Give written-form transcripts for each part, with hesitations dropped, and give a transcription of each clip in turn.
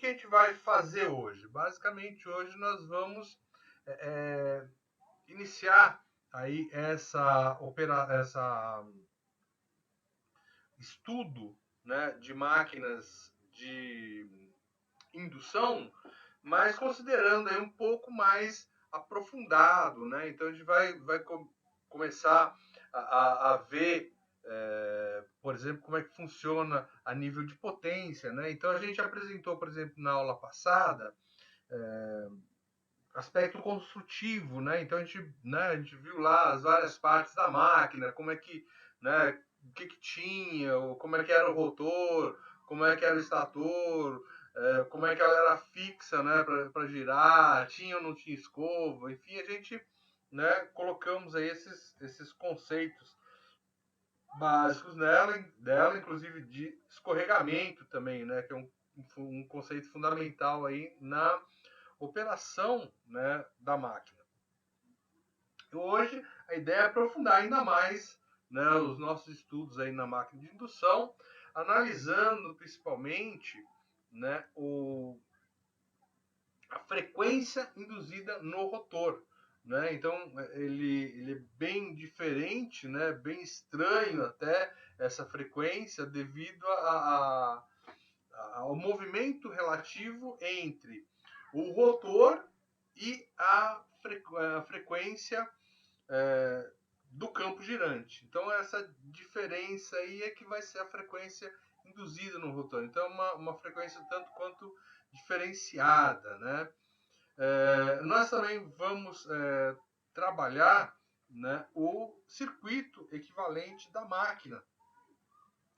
que a gente vai fazer hoje? Basicamente, hoje nós vamos iniciar aí essa estudo, né, de máquinas de indução, mas considerando aí um pouco mais aprofundado, né? Então a gente vai começar a ver, por exemplo, como é que funciona a nível de potência, né? Então a gente apresentou, por exemplo, na aula passada, aspecto construtivo, né? Então a gente viu lá as várias partes da máquina, como é que, né, o que tinha, como é que era o rotor, como é que era o estator, como é que ela era fixa, né, para girar, tinha ou não tinha escova, enfim, a gente, né, colocamos aí esses conceitos básicos dela, inclusive de escorregamento também, né, que é um conceito fundamental aí na operação, né, da máquina. Hoje a ideia é aprofundar ainda mais, né, os nossos estudos aí na máquina de indução, analisando principalmente, né, a frequência induzida no rotor. Né? Então ele é bem diferente, né, bem estranho até essa frequência devido ao movimento relativo entre o rotor e a frequência do campo girante. Então essa diferença aí é que vai ser a frequência induzida no rotor. Então é uma frequência tanto quanto diferenciada, né? Nós também vamos trabalhar, né, o circuito equivalente da máquina.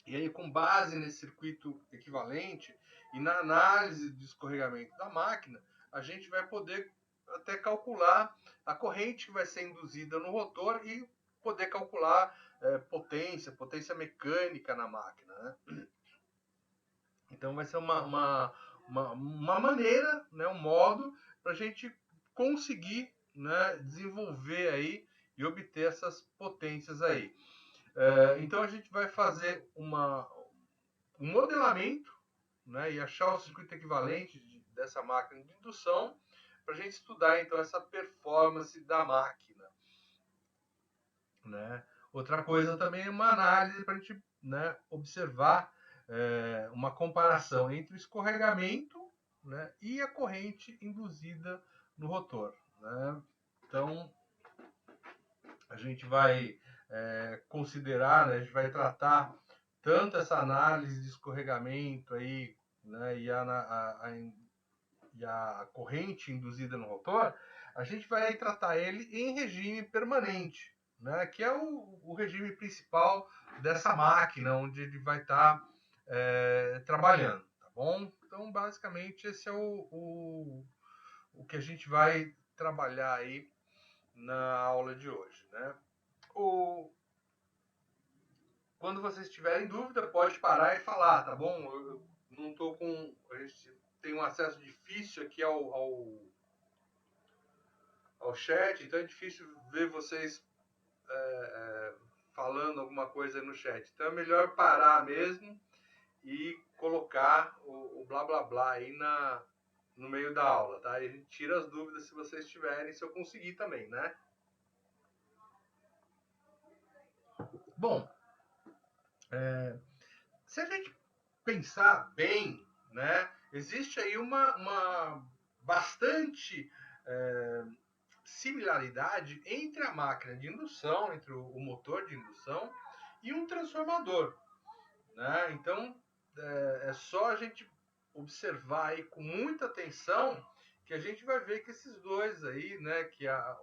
E aí, com base nesse circuito equivalente e na análise de escorregamento da máquina, a gente vai poder até calcular a corrente que vai ser induzida no rotor e poder calcular potência mecânica na máquina. Né? Então vai ser uma maneira, né, um modo para a gente conseguir, né, desenvolver aí e obter essas potências aí. Então a gente vai fazer um modelamento, né, e achar o circuito equivalente dessa máquina de indução para a gente estudar então essa performance da máquina. Né? Outra coisa também é uma análise para a gente, né, observar uma comparação entre o escorregamento, né, e a corrente induzida no rotor. Né? Então a gente vai considerar, né, a gente vai tratar tanto essa análise de escorregamento aí, né, e a corrente induzida no rotor, a gente vai tratar ele em regime permanente, né, que é o regime principal dessa máquina, onde ele vai estar trabalhando, tá bom? Então, basicamente, esse é o que a gente vai trabalhar aí na aula de hoje, né? Quando vocês tiverem dúvida, pode parar e falar, tá bom? Eu não estou com... A gente tem um acesso difícil aqui ao chat, então é difícil ver vocês falando alguma coisa no chat. Então é melhor parar mesmo e colocar o blá blá blá aí no meio da aula, tá? E a gente tira as dúvidas se vocês tiverem, se eu conseguir também, né? Bom, se a gente pensar bem, né, existe aí uma bastante similaridade entre a máquina de indução, entre o motor de indução e um transformador. Né? Então, é só a gente observar aí com muita atenção que a gente vai ver que esses dois aí, né, que a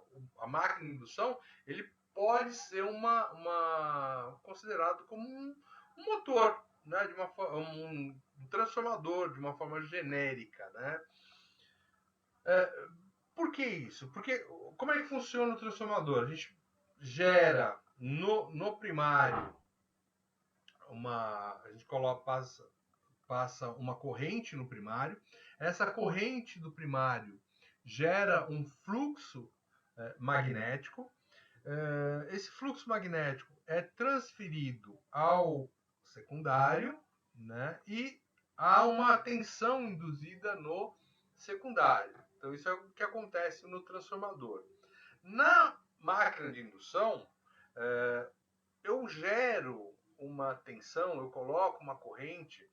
máquina de indução, ele pode ser considerado como um motor, né, um transformador de uma forma genérica, né? Por que isso? Porque como é que funciona o transformador? A gente gera no primário a gente passa uma corrente no primário. Essa corrente do primário gera um fluxo magnético. Esse fluxo magnético é transferido ao secundário, né? E há uma tensão induzida no secundário. Então, isso é o que acontece no transformador. Na máquina de indução, eu gero uma tensão, eu coloco uma corrente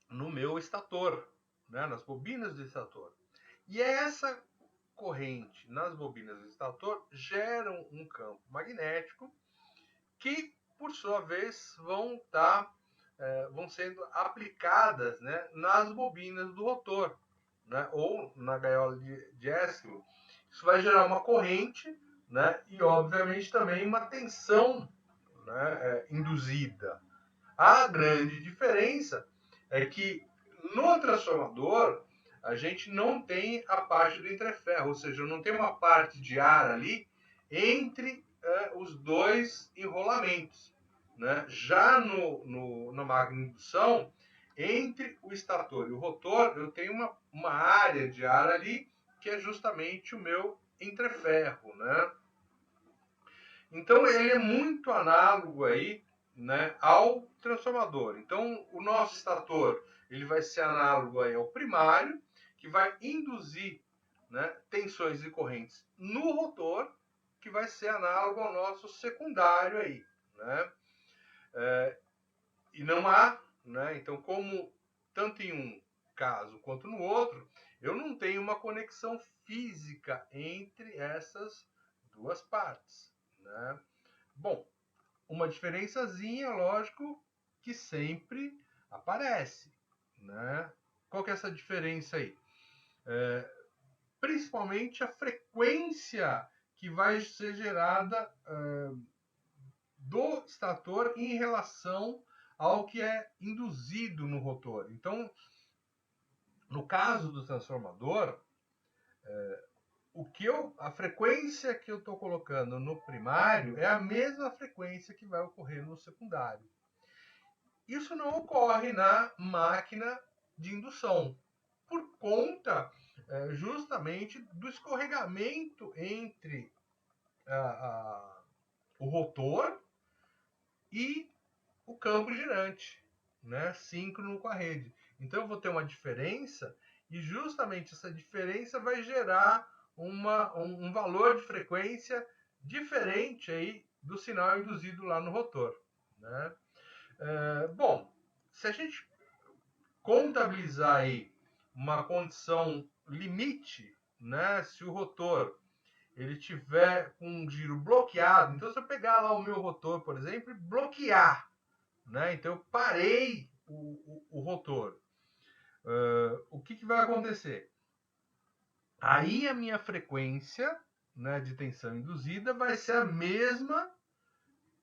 no meu estator, né, nas bobinas do estator. E essa corrente nas bobinas do estator geram um campo magnético que, por sua vez, vão sendo aplicadas, né, nas bobinas do rotor, né, ou na gaiola de Eskimo. Isso vai gerar uma corrente, né, e, obviamente, também uma tensão, né, induzida. A grande diferença é que no transformador a gente não tem a parte do entreferro, ou seja, não tem uma parte de ar ali entre os dois enrolamentos. Né? Já na máquina de indução, entre o estator e o rotor, eu tenho uma área de ar ali que é justamente o meu entreferro. Né? Então ele é muito análogo aí, né, ao transformador. Então o nosso estator ele vai ser análogo aí ao primário, que vai induzir, né, tensões e correntes no rotor, que vai ser análogo ao nosso secundário aí, né? E não há, né? Então como tanto em um caso quanto no outro, eu não tenho uma conexão física entre essas duas partes, né? Bom, uma diferençazinha, lógico, que sempre aparece, né? Qual que é essa diferença aí? Principalmente a frequência que vai ser gerada do estator em relação ao que é induzido no rotor. Então, no caso do transformador, a frequência que eu estou colocando no primário é a mesma frequência que vai ocorrer no secundário. Isso não ocorre na máquina de indução, por conta justamente do escorregamento entre o rotor e o campo girante, né, síncrono com a rede. Então eu vou ter uma diferença e justamente essa diferença vai gerar um valor de frequência diferente aí do sinal induzido lá no rotor. Né? Bom, se a gente contabilizar aí uma condição limite, né, se o rotor ele tiver com um giro bloqueado, então se eu pegar lá o meu rotor, por exemplo, e bloquear, né, então eu parei o rotor, o que vai acontecer? Aí a minha frequência, né, de tensão induzida vai ser a mesma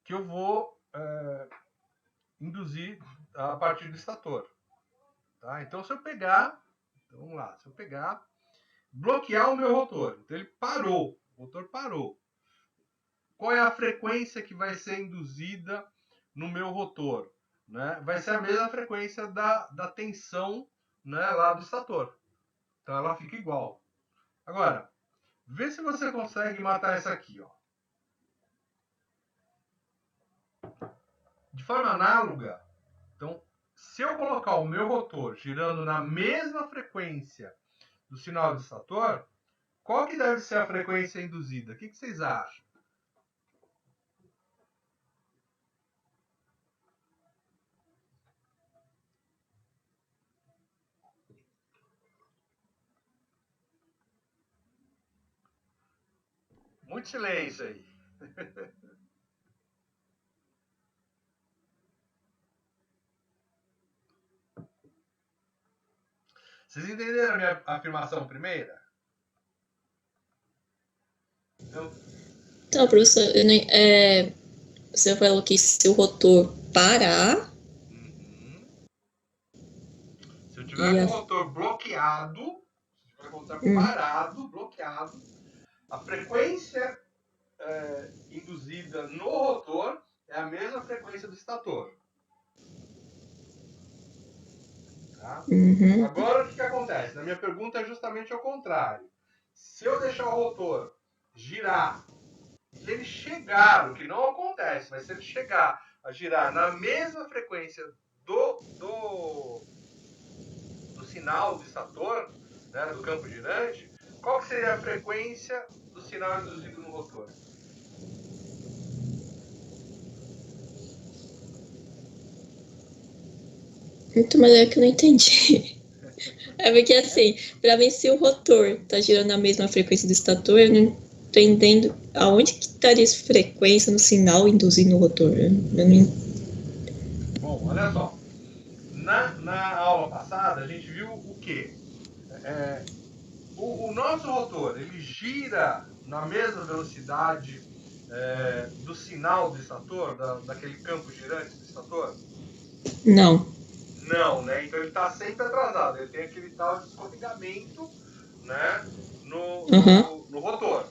que eu vou induzir a partir do estator. Tá? Então, se eu pegar, vamos lá, se eu pegar, bloquear o meu rotor, então ele parou, o rotor parou. Qual é a frequência que vai ser induzida no meu rotor? Né? Vai ser a mesma frequência da tensão, né, lá do estator. Então ela fica igual. Agora, vê se você consegue matar essa aqui, ó. De forma análoga, então, se eu colocar o meu rotor girando na mesma frequência do sinal do estator, qual que deve ser a frequência induzida? O que vocês acham? Muito silêncio aí. Vocês entenderam a minha afirmação primeira? Então, professor, você falou que se o rotor parar... Se eu tiver com o rotor bloqueado, se tiver com o rotor parado, bloqueado, a frequência induzida no rotor é a mesma frequência do estator. Tá? Agora, o que acontece? Na minha pergunta é justamente ao contrário. Se eu deixar o rotor girar, se ele chegar, o que não acontece, mas se ele chegar a girar na mesma frequência do sinal do estator, né, do campo girante, qual que seria a frequência do sinal induzido no rotor? Muito melhor que eu não entendi. É porque assim, para mim, se o rotor tá girando a mesma frequência do estator, eu não tô entendendo aonde que estaria essa frequência no sinal induzindo no rotor. Eu não... Bom, olha só. Na aula passada, a gente viu o quê? O nosso rotor, ele gira na mesma velocidade do sinal do estator, daquele campo girante do estator? Não. Não, né? Então ele está sempre atrasado. Ele tem aquele tal de escorregamento, né, no rotor.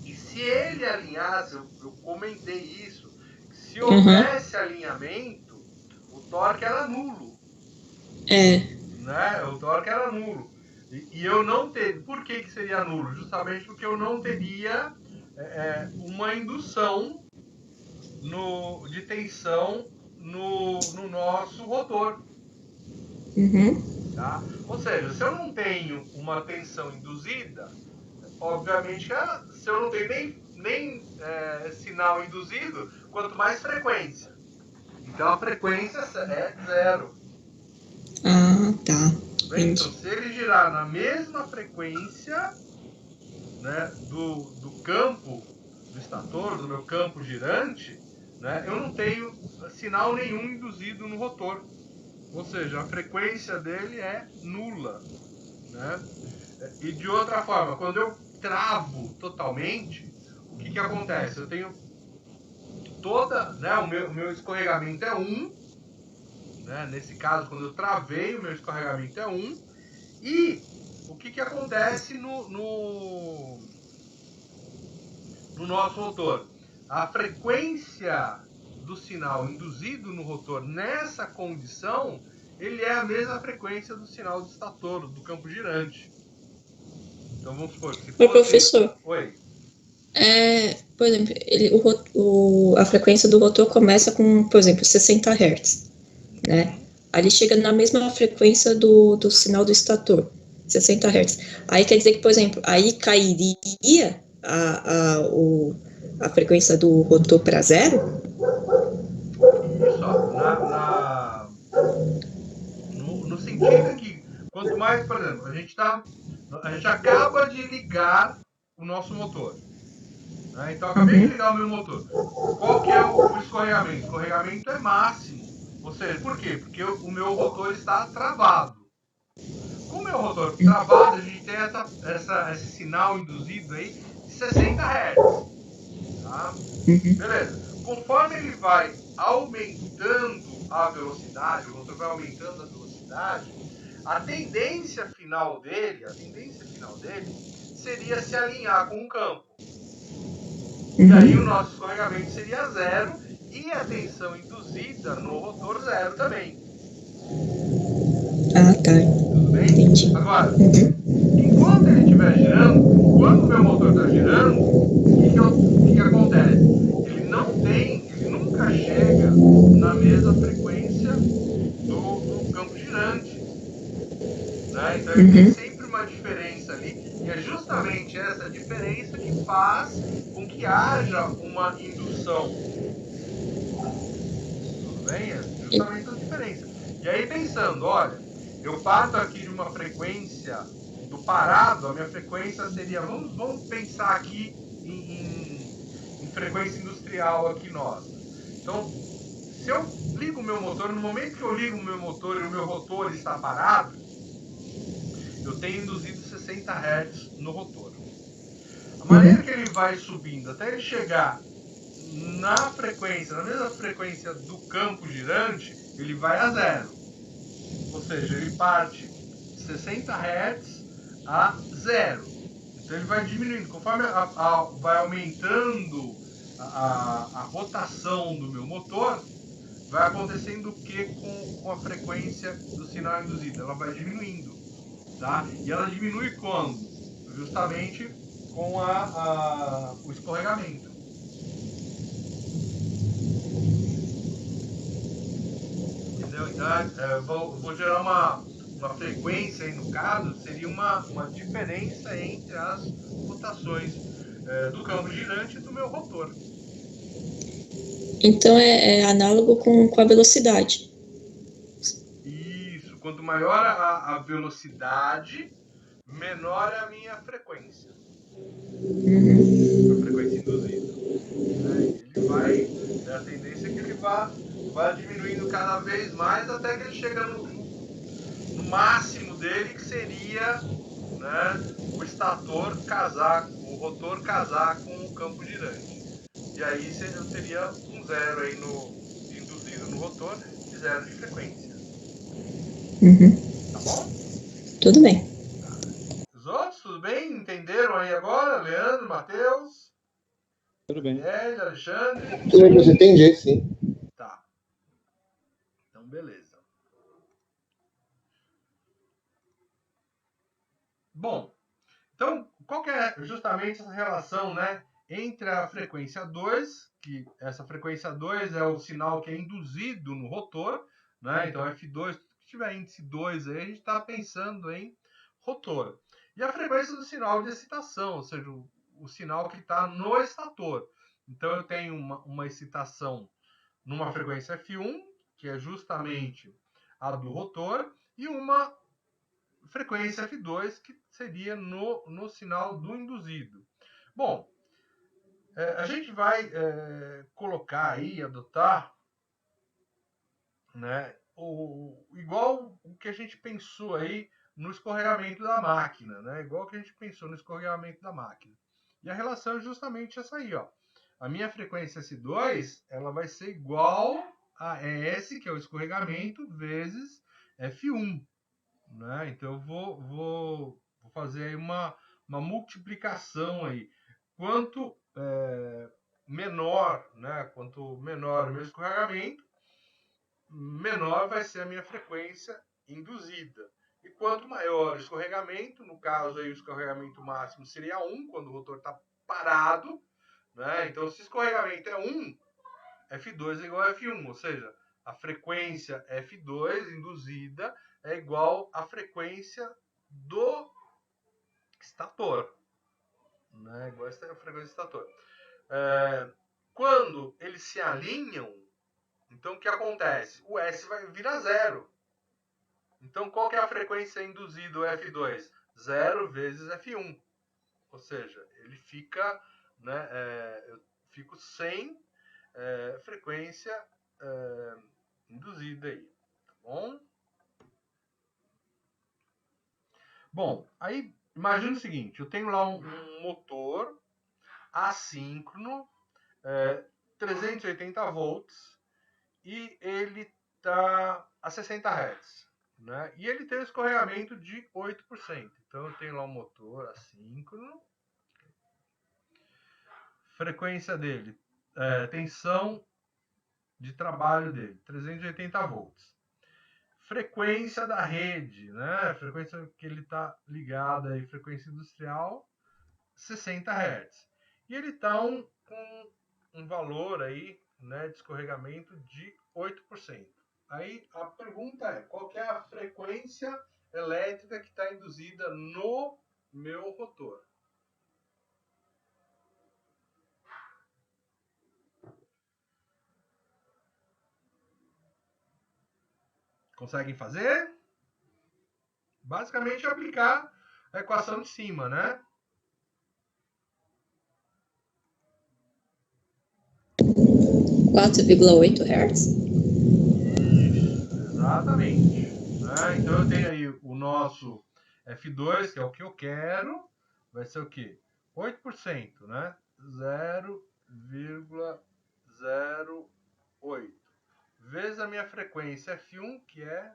E se ele alinhasse, eu comentei isso, se houvesse alinhamento, o torque era nulo. Né? O torque era nulo. E eu não teria. Por que seria nulo? Justamente porque eu não teria uma indução de tensão no nosso rotor. Tá? Ou seja, se eu não tenho uma tensão induzida, obviamente que se eu não tenho nem sinal induzido, quanto mais frequência. Então a frequência é zero. Ah, tá. Bem, então, se ele girar na mesma frequência, né, do campo do estator, do meu campo girante, né, eu não tenho sinal nenhum induzido no rotor. Ou seja, a frequência dele é nula. Né? E de outra forma, quando eu travo totalmente, o que acontece? Eu tenho o meu escorregamento é 1, né? Nesse caso, quando eu travei, o meu escorregamento é 1, e o que acontece no nosso rotor? A frequência do sinal induzido no rotor nessa condição, ele é a mesma frequência do sinal do estator, do campo girante. Então vamos supor que se fosse... Professor. Oi. Por exemplo, a frequência do rotor começa com, por exemplo, 60 Hz, né? Aí ele chega na mesma frequência do sinal do estator, 60 Hz. Aí quer dizer que, por exemplo, aí cairia a frequência do rotor para zero? Isso, no sentido que quanto mais, por exemplo, a gente acaba de ligar o nosso motor. Né? Então, acabei de ligar o meu motor. Qual que é o escorregamento? O escorregamento é máximo. Ou seja, por quê? Porque o meu rotor está travado. Com o meu rotor travado, a gente tem esse sinal induzido aí de 60 Hz. Tá? Beleza. Conforme ele vai aumentando a velocidade, o rotor vai aumentando a velocidade, a tendência final dele seria se alinhar com o campo. E aí o nosso escorregamento seria zero e a tensão induzida no rotor zero também. Ah, tá. Tudo bem? Entendi. Agora, enquanto ele estiver girando, quando o meu motor está girando, o que acontece? Ele nunca chega na mesma frequência do campo girante. Né? Então ele tem sempre uma diferença ali, e é justamente essa diferença que faz com que haja uma indução. Tudo bem? É justamente essa diferença. E aí pensando, olha, eu parto aqui de uma frequência do parado, a minha frequência seria, vamos pensar aqui em frequência industrial aqui nossa. Então, se eu ligo o meu motor, no momento que eu ligo o meu motor e o meu rotor está parado, eu tenho induzido 60 Hz no rotor. A maneira que ele vai subindo até ele chegar na mesma frequência do campo girante, ele vai a zero. Ou seja, ele parte de 60 Hz a zero. Então ele vai diminuindo. Conforme vai aumentando a rotação do meu motor, vai acontecendo o que com a frequência do sinal induzido? Ela vai diminuindo. Tá? E ela diminui quando? Justamente com o escorregamento. vou gerar uma frequência aí no caso, seria uma diferença entre as rotações do campo girante e do meu rotor. Então é análogo com a velocidade. Isso, quanto maior a velocidade, menor é a minha frequência. A frequência induzida. Ele vai, a tendência é que ele vá diminuindo cada vez mais até que ele chega no máximo dele, que seria, né, o estator casar, o rotor casar com o campo girante. E aí eu teria um zero aí induzido no rotor e zero de frequência. Tá bom? Tudo bem. Os outros, tudo bem? Entenderam aí agora? Leandro, Matheus? Tudo bem. Daniel, Alexandre? Tudo bem, você entendi, sim. Tá. Então, beleza. Bom, então, qual que é justamente essa relação, né, entre a frequência 2, que essa frequência 2 é o sinal que é induzido no rotor, né? Então, F2, se tiver índice 2 aí, a gente está pensando em rotor. E a frequência do sinal de excitação, ou seja, o sinal que está no estator. Então, eu tenho uma excitação numa frequência F1, que é justamente a do rotor, e uma frequência F2, que seria no sinal do induzido. Bom, a gente vai colocar aí, adotar, né, igual o que a gente pensou aí no escorregamento da máquina, né, igual que a gente pensou no escorregamento da máquina. E a relação é justamente essa aí, ó. A minha frequência S2, ela vai ser igual a S, que é o escorregamento, vezes F1. Né? Então eu vou fazer aí uma multiplicação aí. Quanto menor, né? Quanto menor o meu escorregamento, menor vai ser a minha frequência induzida. E quanto maior o escorregamento, no caso aí o escorregamento máximo seria 1, quando o rotor está parado, né? Então se o escorregamento é 1, F2 é igual a F1, ou seja, a frequência F2 induzida é igual à frequência do estator. Né? Igual a frequência do estator. Quando eles se alinham, então o que acontece? O S vai virar zero. Então qual que é a frequência induzida do F2? 0 vezes F1. Ou seja, ele fica, né, eu fico sem frequência induzida aí. Tá bom? Bom, aí imagina o seguinte, eu tenho lá um motor assíncrono, 380 volts, e ele está a 60 Hz. Né? E ele tem um escorregamento de 8%. Então eu tenho lá um motor assíncrono, frequência dele, tensão de trabalho dele, 380 volts. Frequência da rede, né? Frequência que ele está ligado aí, frequência industrial, 60 Hz. E ele está com um valor aí, né, de escorregamento de 8%. Aí a pergunta é, qual que é a frequência elétrica que está induzida no meu rotor? Conseguem fazer? Basicamente aplicar a equação de cima, né? 4,8 Hz? Exatamente. Né? Então eu tenho aí o nosso F2, que é o que eu quero, vai ser o quê? 8%, né? 0,08. Vezes a minha frequência F1, que é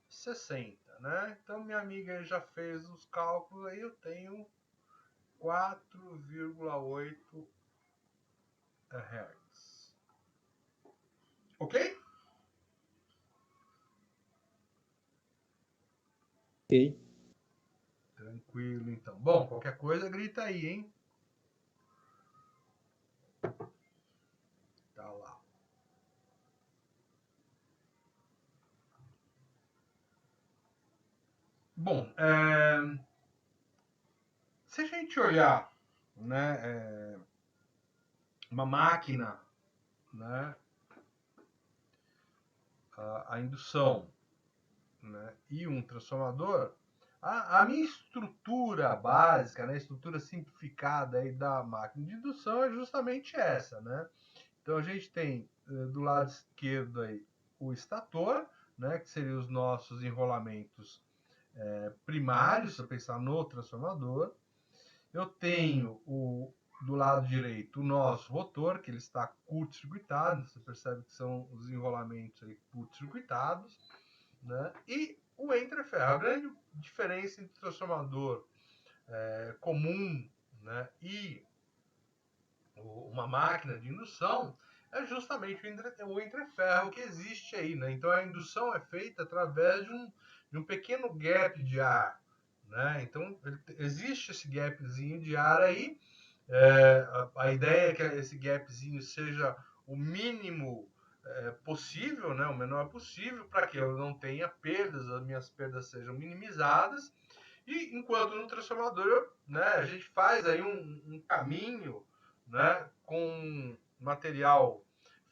60, né? Então minha amiga já fez os cálculos aí, eu tenho 4,8 Hz. Ok? Ok. Tranquilo, então. Bom, qualquer coisa grita aí, hein? Tá lá. Bom, se a gente olhar, né, uma máquina, né, a indução, né, e um transformador, a minha estrutura básica, né, a estrutura simplificada aí da máquina de indução é justamente essa, né? Então a gente tem do lado esquerdo aí o estator, né, que seriam os nossos enrolamentos primários, se eu pensar no transformador. Eu tenho do lado direito o nosso rotor, que ele está curto-circuitado, você percebe que são os enrolamentos aí curto-circuitados, né? E o entreferro. A grande diferença entre o transformador comum, né, e uma máquina de indução é justamente o entreferro que existe aí, né? Então a indução é feita através de um pequeno gap de ar, né? Então existe esse gapzinho de ar aí. A ideia é que esse gapzinho seja o mínimo possível, né? O menor possível, para que eu não tenha perdas, as minhas perdas sejam minimizadas. E enquanto no transformador, né, a gente faz aí um caminho, né, com material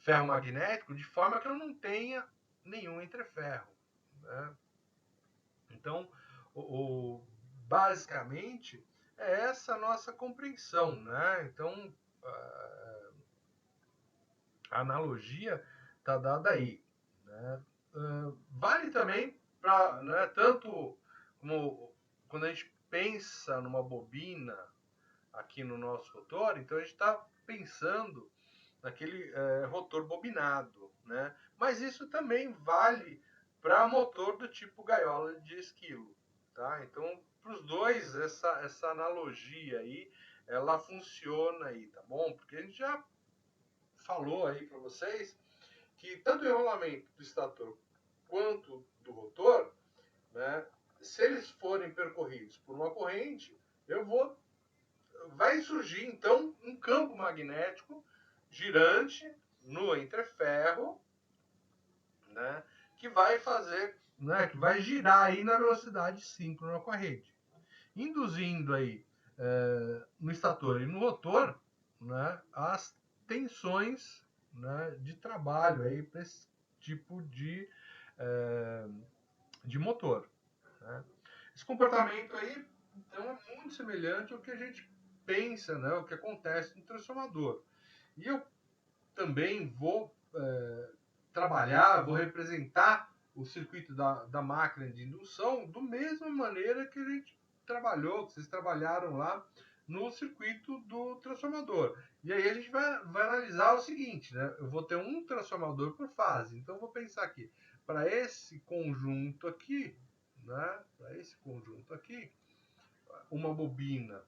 ferromagnético de forma que eu não tenha nenhum entreferro, né? Então, basicamente, é essa a nossa compreensão, né? Então, a analogia está dada aí, né? Vale também para, né, tanto como quando a gente pensa numa bobina aqui no nosso rotor, então a gente está pensando naquele rotor bobinado, né? Mas isso também vale para motor do tipo gaiola de esquilo, tá? Então, para os dois, essa analogia aí, ela funciona aí, tá bom? Porque a gente já falou aí para vocês que tanto o enrolamento do estator quanto do rotor, né, se eles forem percorridos por uma corrente, vai surgir então um campo magnético girante no entreferro, né, que vai fazer, né, que vai girar aí na velocidade síncrona com a rede, induzindo aí no estator e no rotor, né, as tensões, né, de trabalho aí para esse tipo de motor, né? Esse comportamento aí, então, é muito semelhante ao que a gente pensa, né, o que acontece no transformador. E eu também vou vou representar o circuito da máquina de indução da mesma maneira que a gente trabalhou, que vocês trabalharam lá no circuito do transformador. E aí a gente vai analisar o seguinte, né? Eu vou ter um transformador por fase. Então eu vou pensar aqui, para esse conjunto aqui, né? Para esse conjunto aqui, uma bobina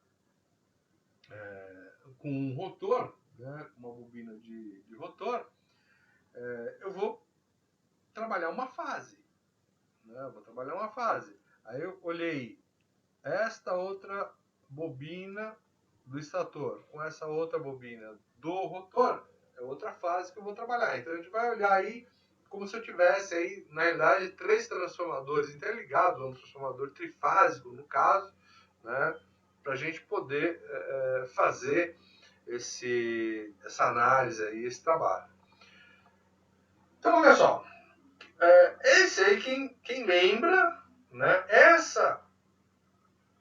com um rotor, né? Uma bobina de rotor, eu vou trabalhar uma fase, né? Eu vou trabalhar uma fase. Aí eu olhei esta outra bobina do estator com essa outra bobina do rotor, é outra fase que eu vou trabalhar. Então a gente vai olhar aí como se eu tivesse aí, na realidade, 3 transformadores interligados, um transformador trifásico, no caso, né, para a gente poder fazer essa análise aí, esse trabalho. Então, olha só, esse aí, quem lembra, né, essa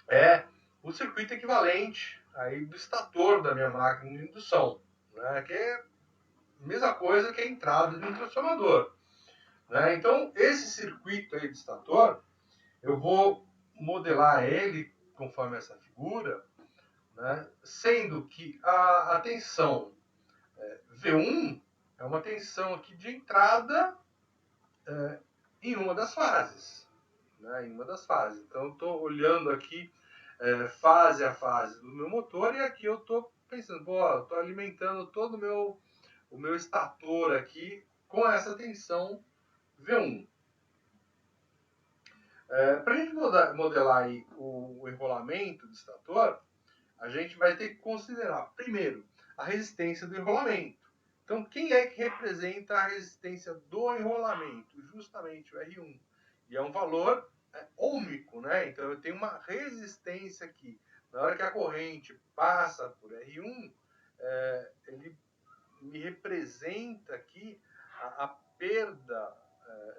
é o circuito equivalente aí do estator da minha máquina de indução, né, que é a mesma coisa que a entrada de um transformador, né? Então, esse circuito aí do estator, eu vou modelar ele conforme essa figura, né, sendo que a tensão V1 é uma tensão aqui de entrada em uma das fases, né, em uma das fases. Então, eu estou olhando aqui fase a fase do meu motor e aqui eu estou pensando, estou alimentando todo o meu estator aqui com essa tensão V1. Para a gente modelar aí o enrolamento do estator, a gente vai ter que considerar, primeiro, a resistência do enrolamento. Então, quem é que representa a resistência do enrolamento? Justamente o R1. E é um valor ôhmico, né? Então eu tenho uma resistência aqui. Na hora que a corrente passa por R1, ele me representa aqui a perda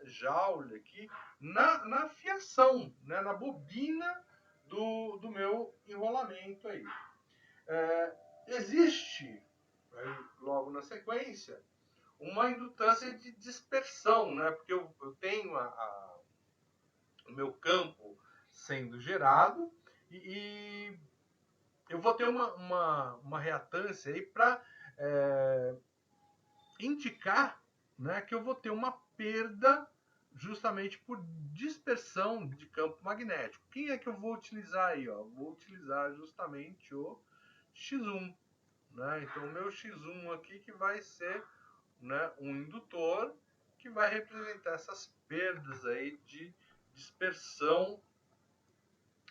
Joule aqui na fiação, né? Na bobina do meu enrolamento aí. Existe, aí, logo na sequência, uma indutância de dispersão, né? Porque eu tenho o meu campo sendo gerado e eu vou ter uma reatância aí para indicar, né, que eu vou ter uma perda justamente por dispersão de campo magnético. Quem é que eu vou utilizar aí? Ó? Vou utilizar justamente o X1. Né? Então, o meu X1 aqui que vai ser, né, um indutor que vai representar essas perdas aí de dispersão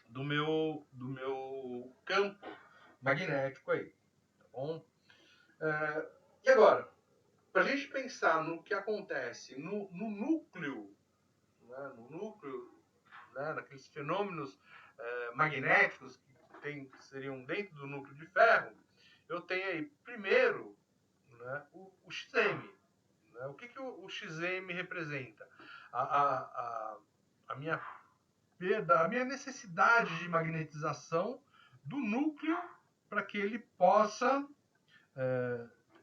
do meu campo magnético aí. Tá bom? E agora, para a gente pensar no que acontece no núcleo, né, né, naqueles fenômenos magnéticos que seriam dentro do núcleo de ferro, eu tenho aí, primeiro, né, o XM. Né? O que o XM representa? A minha perda, a minha necessidade de magnetização do núcleo para que ele possa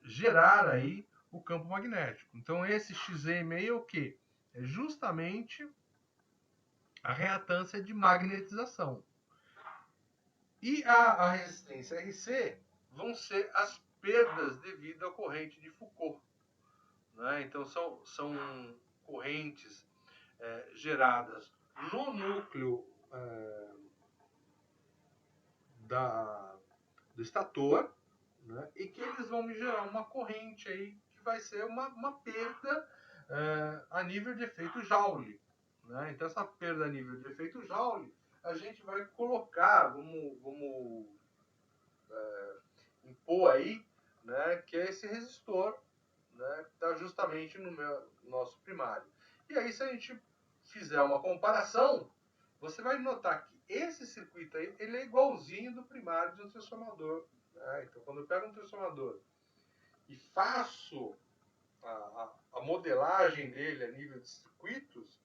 gerar aí o campo magnético. Então, esse XM aí é o quê? É justamente a reatância de magnetização. E a resistência RC vão ser as perdas devido à corrente de Foucault. Né? Então, são correntes geradas no núcleo do estator, né? E que eles vão me gerar uma corrente aí que vai ser uma perda a nível de efeito Joule. Né? Então, essa perda a nível de efeito Joule, a gente vai colocar, vamos impor aí, né, que é esse resistor, né, que está justamente no nosso primário. E aí, se a gente fizer uma comparação, você vai notar que esse circuito aí, ele é igualzinho do primário de um transformador. Né? Então, quando eu pego um transformador e faço a modelagem dele a nível de circuitos,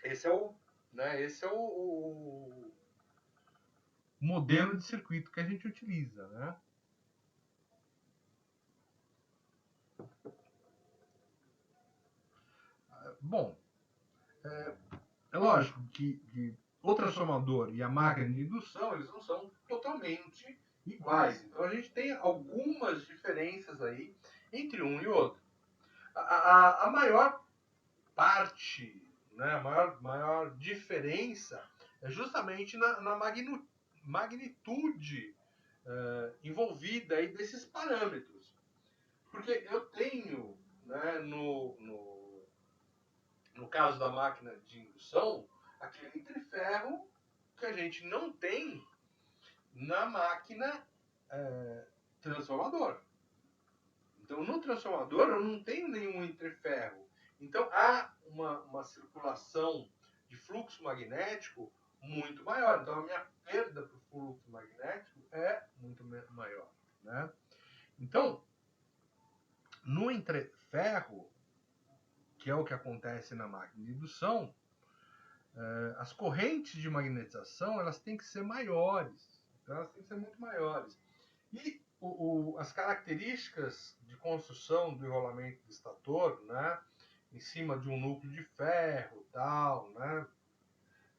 esse é o modelo de circuito que a gente utiliza, né? Bom, é lógico que o transformador e a máquina de indução, eles não são totalmente iguais. Então a gente tem algumas diferenças aí entre um e outro. A maior parte, né, a maior diferença é justamente na magnitude envolvida aí desses parâmetros. Porque eu tenho, né, no caso da máquina de indução, aquele entreferro que a gente não tem na máquina transformador. Então, no transformador, eu não tenho nenhum entreferro. Então, há uma circulação de fluxo magnético muito maior. Então, a minha perda para o fluxo magnético é muito maior. Né? Então, no entreferro, que é o que acontece na máquina de indução, as correntes de magnetização elas têm que ser maiores. Então, elas têm que ser muito maiores. E as características de construção do enrolamento do estator, né, em cima de um núcleo de ferro, tal, né,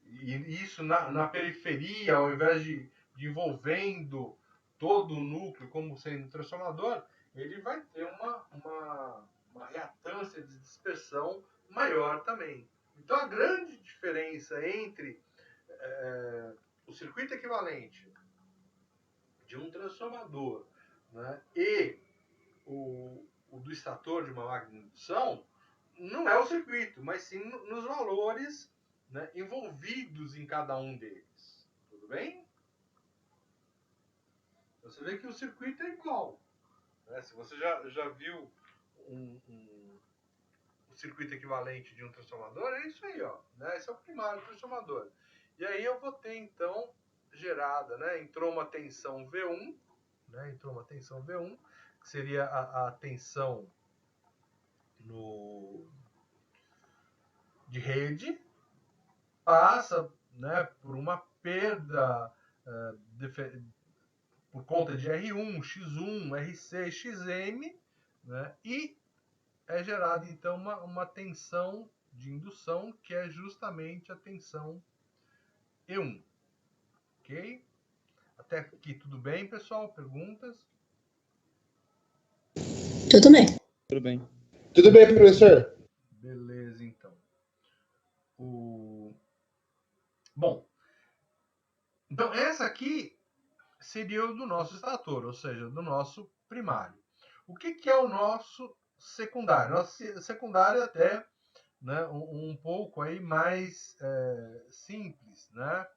e isso na periferia, ao invés de envolvendo todo o núcleo como sendo um transformador, ele vai ter uma reatância de dispersão maior também. Então, a grande diferença entre o circuito equivalente de um transformador, né, e o do estator de uma máquina de indução não é o circuito, mas sim nos valores, né, envolvidos em cada um deles. Tudo bem? Você vê que o circuito é igual. Né? Se você já viu o circuito equivalente de um transformador, é isso aí, ó, né? Esse é o primário transformador. E aí eu vou ter, então, gerada, né? Entrou uma tensão V1, né? Entrou uma tensão V1, que seria a tensão de rede, passa, né, por uma perda por conta de R1, X1, RC, XM, né, e é gerada então uma tensão de indução, que é justamente a tensão E1. Ok? Até aqui tudo bem, pessoal? Perguntas? Tudo bem. Tudo bem. Tudo bem, professor? Beleza, então. Bom, então essa aqui seria o do nosso estator, ou seja, do nosso primário. O que é o nosso secundário? Nosso secundário é até, né, um pouco aí mais simples, né?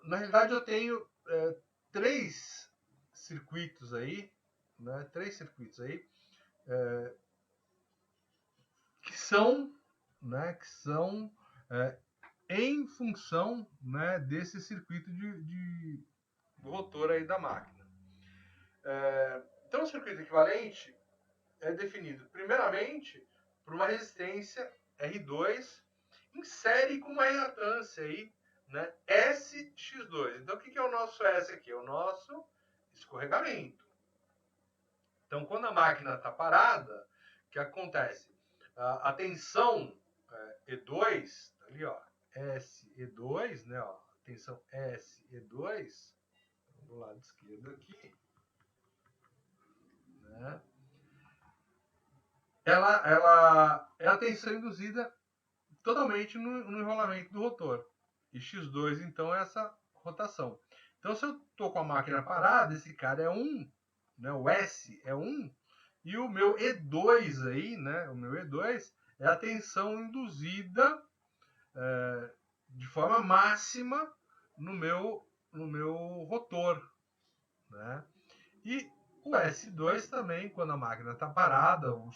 Na realidade, eu tenho três circuitos aí, né? Que são em função, né, desse circuito de rotor aí da máquina. Então, o circuito equivalente é definido, primeiramente, por uma resistência R2 em série com uma reatância aí, né, SX2. Então, o que é o nosso S aqui? É o nosso escorregamento. Então, quando a máquina está parada, o que acontece? A tensão E2, ali, ó, SE2, né, ó, tensão SE2, do lado esquerdo aqui, né, ela é a tensão induzida totalmente no enrolamento do rotor. E X2, então, é essa rotação. Então, se eu estou com a máquina parada, esse cara é 1, né, o S é 1, e o meu E2 aí, né, o meu E2 é a tensão induzida de forma máxima no meu rotor, né? E o S2 também, quando a máquina está parada, o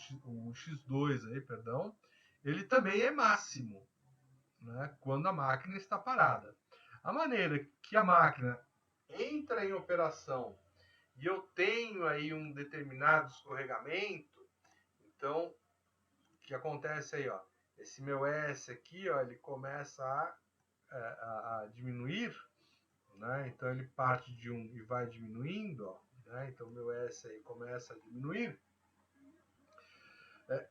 X2 aí, perdão, ele também é máximo, né, quando a máquina está parada. A maneira que a máquina entra em operação e eu tenho aí um determinado escorregamento, então, o que acontece aí, ó? Esse meu S aqui, ó, ele começa a diminuir, né? Então ele parte de 1 e vai diminuindo, ó, né? Então meu S aí começa a diminuir.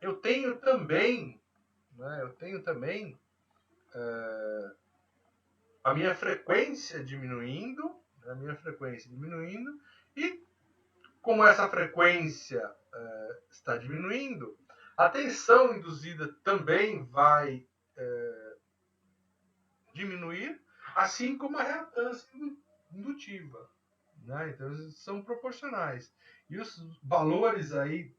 Eu tenho também, né? A minha frequência diminuindo, e como essa frequência está diminuindo, a tensão induzida também vai diminuir, assim como a reatância indutiva, né? Então, eles são proporcionais. E os valores aí,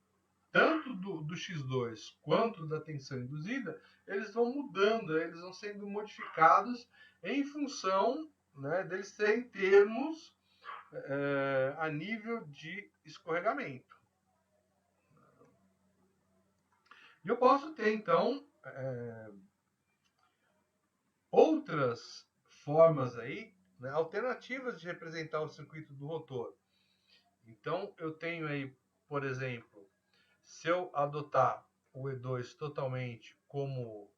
tanto do X2 quanto da tensão induzida, eles vão mudando, eles vão sendo modificados em função, né, deles serem termos a nível de escorregamento. E eu posso ter, então, outras formas aí, né, alternativas de representar o circuito do rotor. Então, eu tenho aí, por exemplo, se eu adotar o E2 totalmente como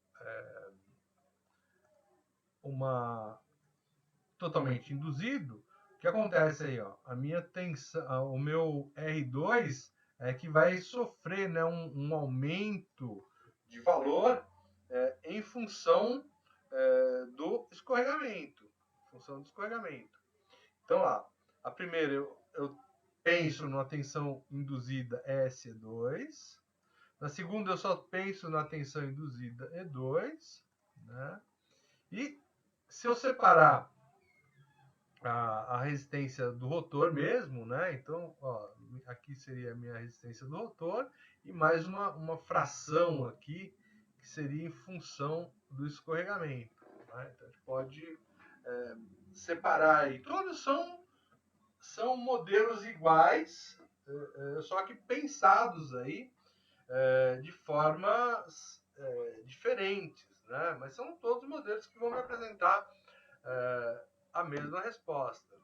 totalmente induzido, o que acontece aí, ó? A minha tensão, o meu R2 é que vai sofrer, né, um aumento de valor em função do escorregamento. Então, a primeira eu penso na tensão induzida SE2. Na segunda, eu só penso na tensão induzida E2. Né? E se eu separar a resistência do rotor mesmo, né? Então, ó, aqui seria a minha resistência do rotor e mais uma fração aqui que seria em função do escorregamento. Né? Então, a gente pode separar aí. Todos são modelos iguais, só que pensados aí de formas diferentes, né? Mas são todos modelos que vão me apresentar a mesma resposta.